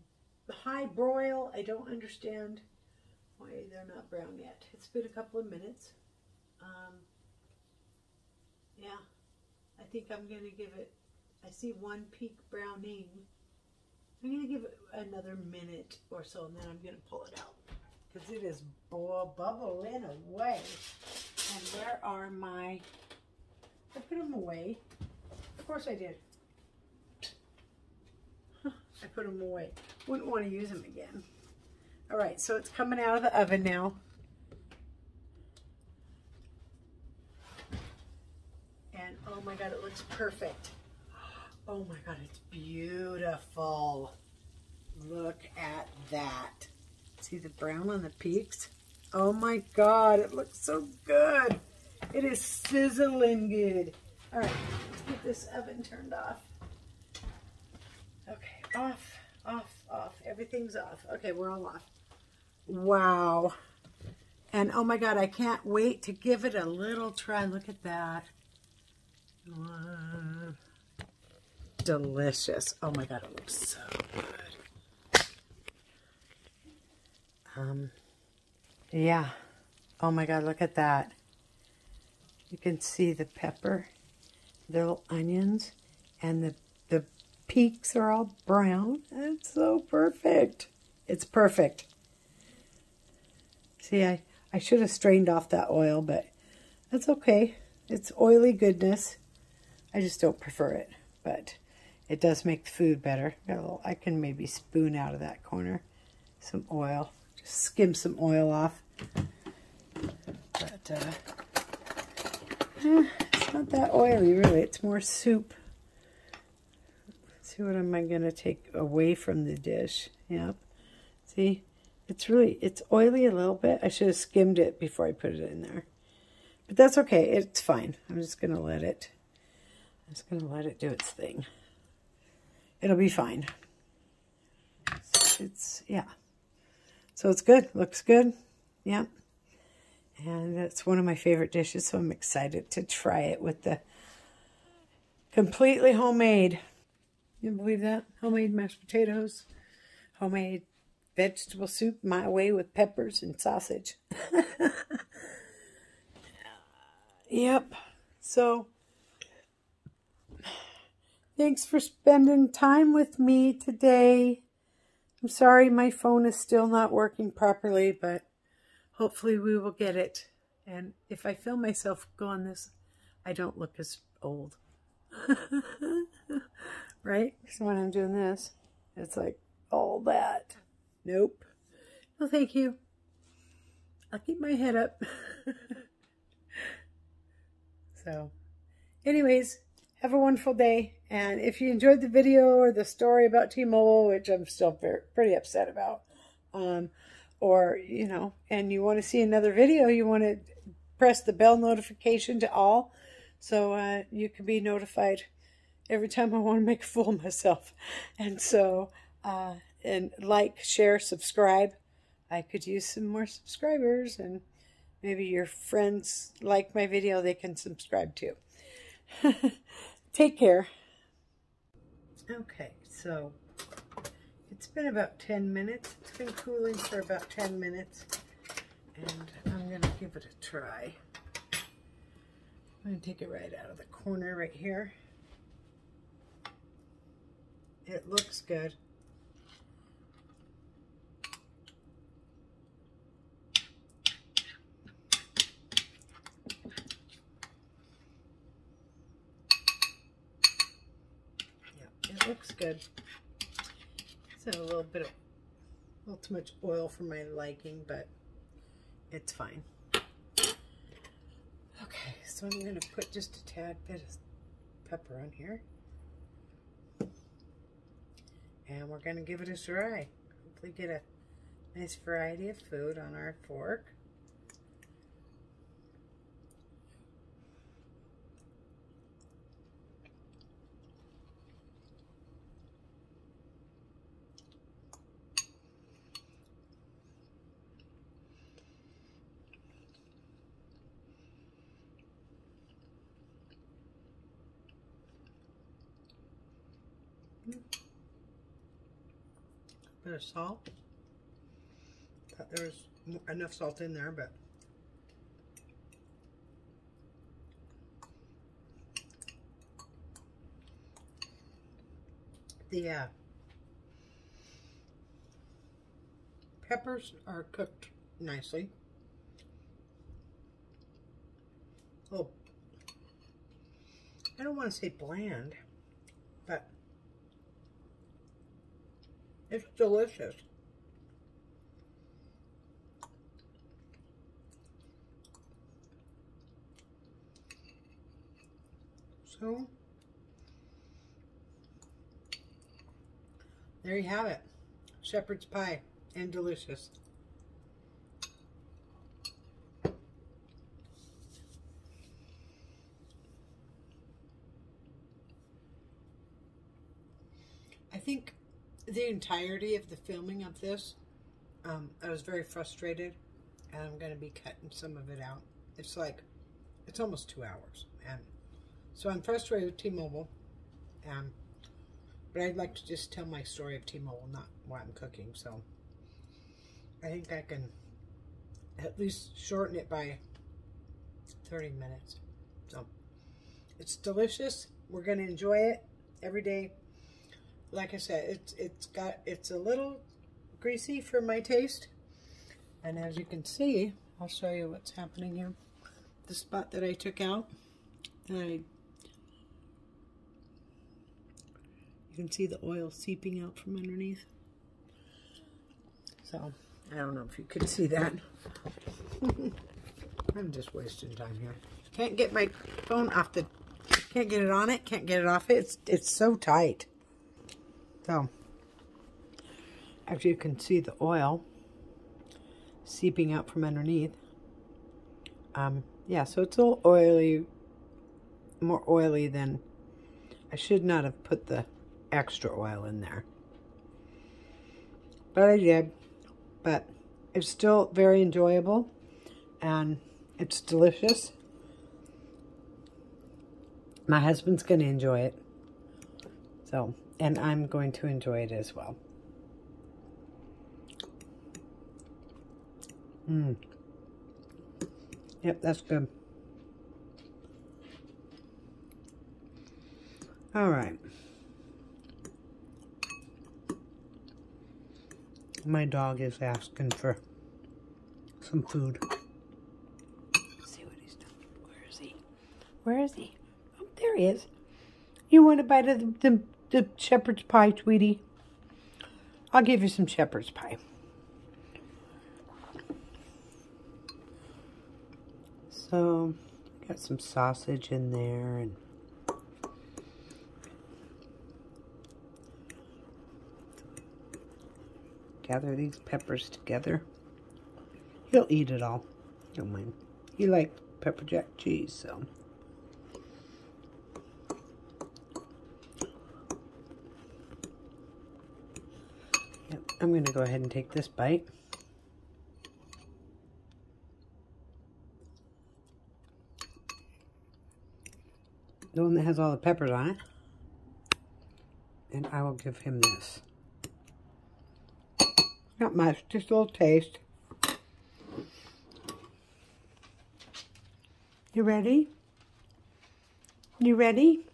high broil. I don't understand why they're not brown yet. It's been a couple of minutes. Yeah, I think I'm going to give it, I see one peak browning. I'm going to give it another minute or so, and then I'm going to pull it out because it is bubbling away. And where are my, I put them away. Of course I did. I put them away. Wouldn't want to use them again. All right, so it's coming out of the oven now. And oh my God, it looks perfect. Oh my God, it's beautiful. Look at that. See the brown on the peaks? Oh my God, it looks so good. It is sizzling good. All right, let's get this oven turned off. Okay, off, off, off. Everything's off. Okay, we're all off. Wow. And oh my God, I can't wait to give it a little try. Look at that. Delicious. Oh my God, it looks so good. Yeah. Oh my God, look at that. You can see the pepper, the little onions, and the peaks are all brown. It's so perfect. It's perfect. See, I should have strained off that oil, but that's okay. It's oily goodness. I just don't prefer it, but it does make the food better. Got a little, I can maybe spoon out of that corner some oil. Just skim some oil off. But it's not that oily, really. It's more soup. Let's see, what am I going to take away from the dish? Yep. See? It's oily a little bit. I should have skimmed it before I put it in there. But that's okay. It's fine. I'm just going to let it do its thing. It'll be fine. Yeah. So it's good. Looks good. Yeah. And it's one of my favorite dishes, so I'm excited to try it with the completely homemade. You believe that? Homemade mashed potatoes. Homemade vegetable soup my way with peppers and sausage. Yep. So Thanks for spending time with me today. I'm sorry my phone is still not working properly, but hopefully we will get it. And if I film myself go on this, I don't look as old. Right? So when I'm doing this, it's like all that. Nope. No, thank you. I'll keep my head up. So, anyways, have a wonderful day. And if you enjoyed the video or the story about T-Mobile, which I'm still pretty upset about, or, you know, and you want to see another video, you want to press the bell notification to all, so you can be notified every time I want to make a fool of myself. And so, and like, share, subscribe. I could use some more subscribers, and maybe your friends like my video, they can subscribe too. Take care. Okay, so it's been about 10 minutes. It's been cooling for about 10 minutes, and I'm going to give it a try. I'm going to take it right out of the corner right here. It looks good. It looks good. It's a little too much oil for my liking, but it's fine. Okay, so I'm going to put just a tad bit of pepper on here. And we're going to give it a try. Hopefully get a nice variety of food on our fork. Bit of salt. Thought there was enough salt in there, but the peppers are cooked nicely. Oh, I don't want to say bland, but it's delicious. So, there you have it. Shepherd's pie, and delicious. I think the entirety of the filming of this, I was very frustrated, and I'm going to be cutting some of it out. It's almost 2 hours, and so I'm frustrated with T-Mobile, but I'd like to just tell my story of T-Mobile, not what I'm cooking, so I think I can at least shorten it by 30 minutes. So it's delicious. We're going to enjoy it every day. Like I said, it's a little greasy for my taste, and as you can see, I'll show you what's happening here. The spot that I took out, you can see the oil seeping out from underneath. So I don't know if you could see that. I'm just wasting time here. Can't get my phone off the. Can't get it on it. Can't get it off it. It's so tight. So, as you can see the oil seeping out from underneath. Yeah, so it's a little oily, more oily than, I should not have put the extra oil in there. But I did. But it's still very enjoyable, and it's delicious. My husband's going to enjoy it. So, and I'm going to enjoy it as well. Yep, that's good. All right. My dog is asking for some food. Let's see what he's doing. Where is he? Where is he? Oh, there he is. You want a bite of the shepherd's pie, Tweety? I'll give you some shepherd's pie. So, got some sausage in there and gather these peppers together. He'll eat it all. Don't mind. He likes pepper jack cheese, so. Yep, I'm going to go ahead and take this bite. The one that has all the peppers on it. And I will give him this. Not much, just a little taste. You ready? You ready?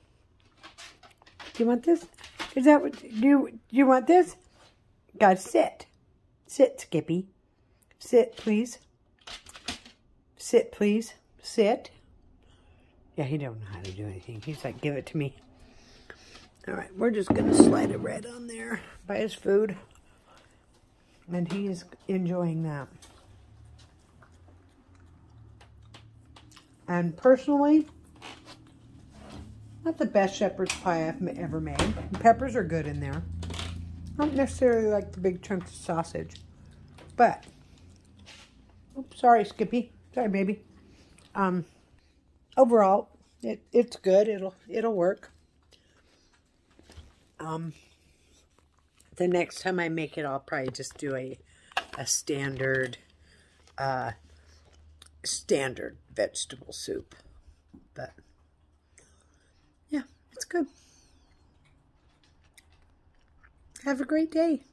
Do you want this? Is that what you want this? Gotta sit. Sit, Skippy. Sit, please. Sit, please. Sit. Yeah, he don't know how to do anything. He's like, give it to me. All right, we're just gonna slide a red on there by his food. And he is enjoying that. And personally, not the best shepherd's pie I've ever made. The peppers are good in there. I don't necessarily like the big chunks of sausage. But, oops, sorry, Skippy. Sorry, baby. Overall, it's good. It'll work. The next time I make it, I'll probably just do a standard standard vegetable soup. But yeah, it's good. Have a great day.